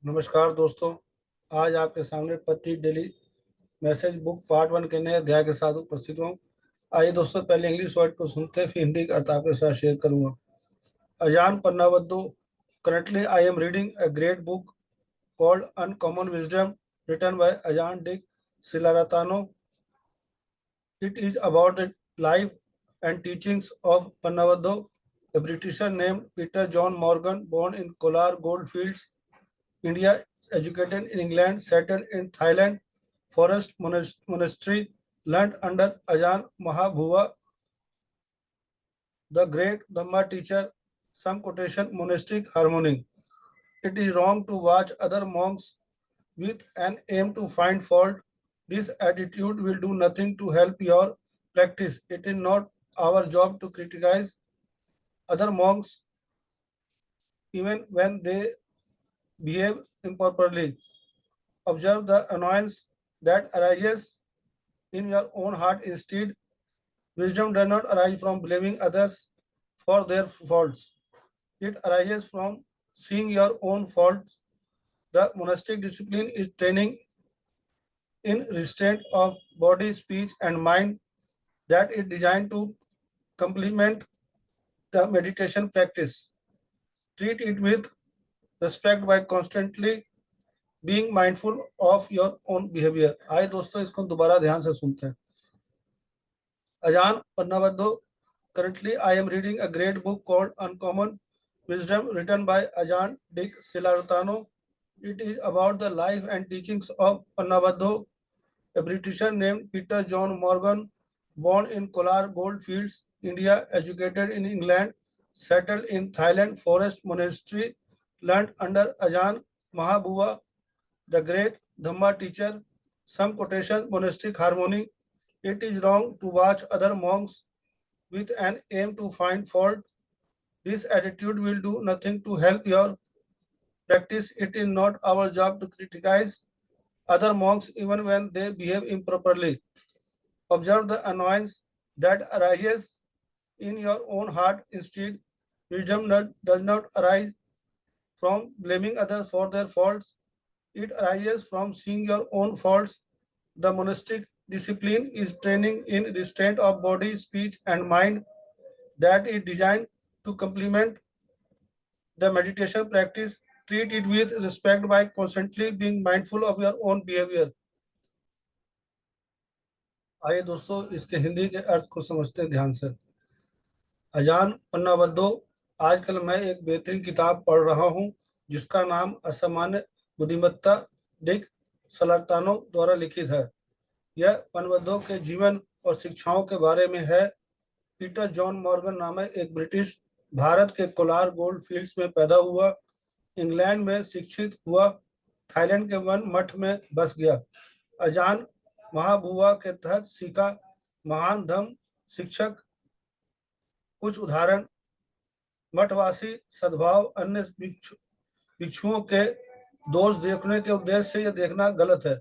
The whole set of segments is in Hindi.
नमस्कार दोस्तों। आज आपके सामने पति डेली मैसेज बुक पार्ट 1 के नए अध्याय के साथ उपस्थित हूँ। आइए दोस्तों, पहले इंग्लिश वर्ड को सुनते हैं, फिर हिंदी का अर्थ आपके साथ शेयर करूंगा। Ajahn Pannavaddho. Currently I am reading a great book called uncommon wisdom written by Ajahn Dick Silaratano. It is about the life and teachings of Pannavaddo, a Britisher named Peter John Morgan, born in Kolar Goldfields, India, educated in England, settled in Thailand, Forest Monastery, learnt under Ajahn Mahabhuva, the great Dhamma teacher, some quotation monastic harmony. It is wrong to watch other monks with an aim to find fault. This attitude will do nothing to help your practice. It is not our job to criticize other monks even when they behave improperly. Observe the annoyance that arises in your own heart instead. Wisdom does not arise from blaming others for their faults. It arises from seeing your own faults. The monastic discipline is training in restraint of body, speech, and mind that is designed to complement the meditation practice. Treat it with respect by constantly being mindful of your own behavior. आइए दोस्तों, इसको दोबारा ध्यान से सुनते हैं। Ajahn Pannavaddo. Currently, I am reading a great book called Uncommon Wisdom, written by Ajahn Dick Silaratano. It is about the life and teachings of Pannavaddo, a Britisher named Peter John Morgan, born in Kolar Goldfields, India, educated in England, settled in Thailand, Forest Monastery, learned under Ajahn Mahabhuva, the great Dhamma teacher. Some quotation monastic harmony. It is wrong to watch other monks with an aim to find fault. This attitude will do nothing to help your practice. It is not our job to criticize other monks even when they behave improperly. Observe the annoyance that arises in your own heart instead. Wisdom does not arise from blaming others for their faults. It arises from seeing your own faults. The monastic discipline is training in restraint of body, speech, and mind that is designed to complement the meditation practice. Treat it with respect by constantly being mindful of your own behavior. आइए दोस्तों, इसके हिंदी के अर्थ को समझते हैं ध्यान से। अजान पन्नावद्दो। आजकल मैं एक बेहतरीन किताब पढ़ रहा हूँ जिसका नाम असामान्य बुद्धिमत्ता डिक सलार्तानो द्वारा लिखित है। यह पन्नावद्दो के जीवन और शिक्षाओं के बारे में है। पीटर जॉन मॉर्गन नामक एक ब्रिटिश भारत के कोलार गोल्ड फील्ड्स में पैदा हुआ, इंग्लैंड में शिक्षित हुआ, थाईलैंड के वन मठ में बस गया। अजान महाभुवा के तहत सीखा। महान धम्म शिक्षक। कुछ उदाहरण। मठवासी सद्भाव। अन्य भिक्षुओं के दोष देखने के उद्देश्य से यह देखना गलत है।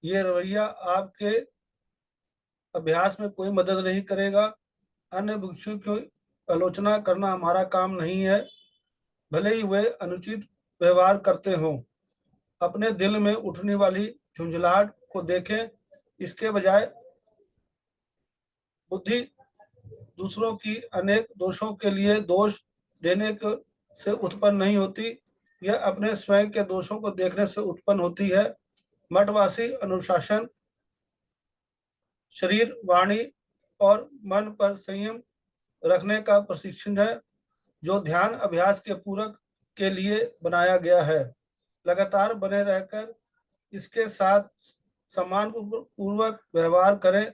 ये रवैया आपके अभ्यास में कोई मदद नहीं करेगा। अन्य भिक्षुओं की आलोचना करना हमारा काम नहीं है, भले ही वे अनुचित व्यवहार करते हों। अपने दिल में उठने वाली झुंझलाहट को देखें। इसके बजाय बुद्धि दूसरों की अनेक दोषों के लिए दोष देने से उत्पन्न नहीं होती, यह अपने स्वयं के दोषों को देखने से उत्पन्न होती है। मठवासी अनुशासन, शरीर, वाणी और मन पर संयम रखने का प्रशिक्षण है जो ध्यान अभ्यास के पूरक के लिए बनाया गया है। लगातार बने रहकर इसके साथ सम्मान पूर्वक व्यवहार करें।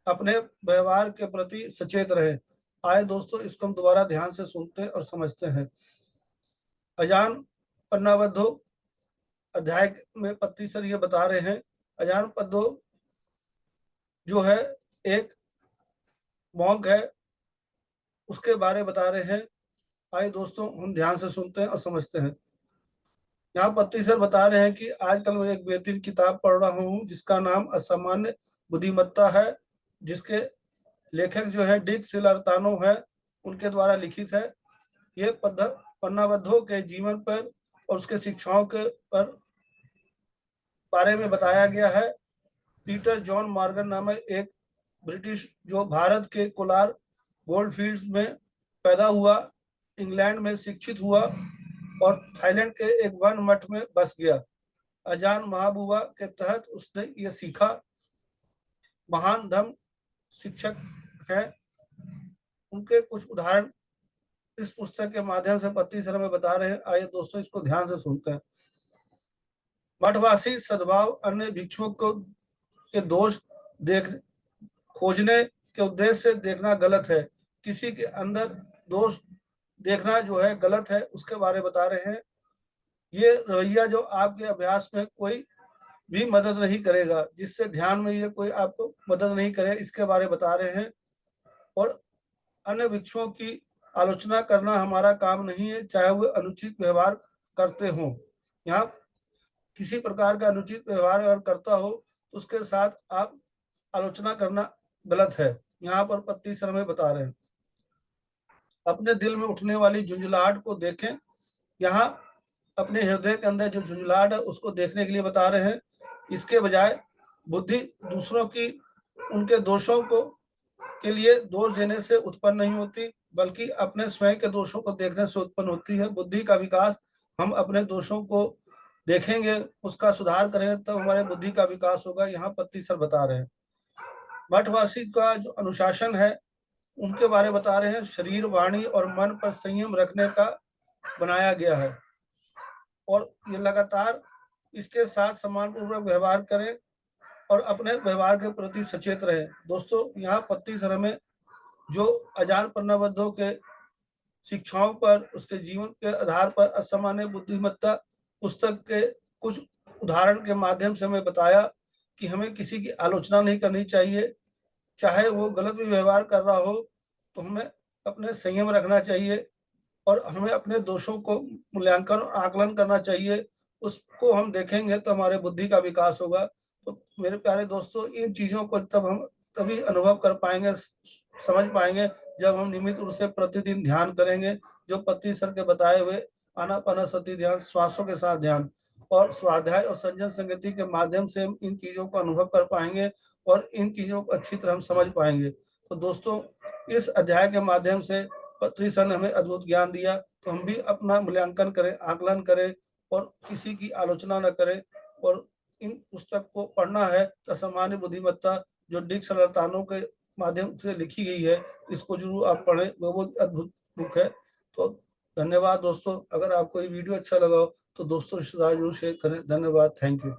अपने व्यवहार के प्रति सचेत रहें। आए दोस्तों, इसको हम दोबारा ध्यान से सुनते और समझते हैं। अजान पन्नावद्दो अध्याय में पत्ती सर ये बता रहे हैं। अजान पद्दो जो है एक मॉन्क है, उसके बारे बता रहे हैं। आइए दोस्तों, हम ध्यान से सुनते हैं और समझते हैं। यहाँ पत्ती सर बता रहे हैं कि आजकल मैं एक बेहतरीन किताब पढ़ रहा हूँ जिसका नाम असामान्य बुद्धिमत्ता है, जिसके लेखक जो है डिक सिलार्तानो है, उनके द्वारा लिखित है। ये अन्नाबद्धों के जीवन पर और उसके शिक्षाओं के पर बारे में बताया गया है। पीटर जॉन मॉर्गन नामक एक ब्रिटिश जो भारत के कोलार गोल्डफील्ड्स में पैदा हुआ, इंग्लैंड में शिक्षित हुआ और थाईलैंड के एक वन मठ में बस गया। अजान महबूबा के तहत उसने ये सीखा। महान धर्म शिक्षक हैं, उनके कुछ उदाहरण इस पुस्तक के माध्यम से पत्ती सर में बता रहे हैं। आइए दोस्तों इसको ध्यान से सुनते हैं। मठवासी सद्भाव अन्य भिक्षुओं को के दोष देख खोजने के उद्देश्य से देखना गलत है। किसी के अंदर दोष देखना जो है गलत है, उसके बारे बता रहे हैं। ये रवैया जो आपके अभ्यास में कोई भी मदद नहीं करेगा, जिससे ध्यान में ये कोई आपको मदद नहीं करे, इसके बारे बता रहे हैं। और अन्य भिक्षुओं की आलोचना करना हमारा काम नहीं है, चाहे वो अनुचित व्यवहार करते हों। यहाँ किसी प्रकार का अनुचित व्यवहार अगर करता हो तो उसके साथ आप आलोचना करना गलत है। यहाँ पर पत्ती सर में बता रहे हैं। अपने दिल में उठने वाली झुंझलाहट को देखें। यहाँ अपने हृदय के अंदर जो झुंझलाहट है उसको देखने के लिए बता रहे हैं। इसके बजाय बुद्धि दूसरों की उनके दोषों को के लिए दोष देने से उत्पन्न नहीं होती, बल्कि अपने स्वयं के दोषों को देखने से उत्पन्न होती है। बुद्धि का विकास हम अपने दोषों को देखेंगे, उसका सुधार करेंगे, तब हमारे बुद्धि का विकास होगा। यहाँ पत्ती सर बता रहे हैं। मठवासी का जो अनुशासन है उनके बारे में बता रहे हैं। शरीर, वाणी और मन पर संयम रखने का बनाया गया है और ये लगातार इसके साथ सम्मानपूर्वक व्यवहार करें और अपने व्यवहार के प्रति सचेत रहें। दोस्तों यहाँ पत्ती सर में जो अजान पन्नाबद्धों के शिक्षाओं पर उसके जीवन के आधार पर असामान्य बुद्धिमत्ता पुस्तक के कुछ उदाहरण के माध्यम से हमें बताया कि हमें किसी की आलोचना नहीं करनी चाहिए, चाहे वो गलत भी व्यवहार कर रहा हो तो हमें अपने संयम रखना चाहिए और हमें अपने दोषों को मूल्यांकन और आकलन करना चाहिए। उसको हम देखेंगे तो हमारे बुद्धि का विकास होगा। तो मेरे प्यारे दोस्तों, इन चीजों को तब हम तभी अनुभव कर पाएंगे, समझ पाएंगे जब हम नियमित रूप से प्रतिदिन ध्यान करेंगे। जो पत्ती सर के बताए हुए आनापानसति ध्यान, श्वासों के साथ ध्यान और स्वाध्याय और संजन संगति के माध्यम से हम इन चीजों को अनुभव कर पाएंगे और इन चीजों को अच्छी तरह हम समझ पाएंगे। तो दोस्तों, इस अध्याय के माध्यम से पत्री सर ने हमें अद्भुत ज्ञान दिया, तो हम भी अपना मूल्यांकन करें, आकलन करें और किसी की आलोचना न करें। और इन पुस्तक को पढ़ना है तो सामान्य बुद्धिमत्ता जो डिक सलातानो के माध्यम से लिखी गई है, इसको जरूर आप पढ़ें, वो बहुत अद्भुत बुक है। तो धन्यवाद दोस्तों। अगर आपको ये वीडियो अच्छा लगा हो तो दोस्तों रिश्तेदार जरूर शेयर करें। धन्यवाद, थैंक यू।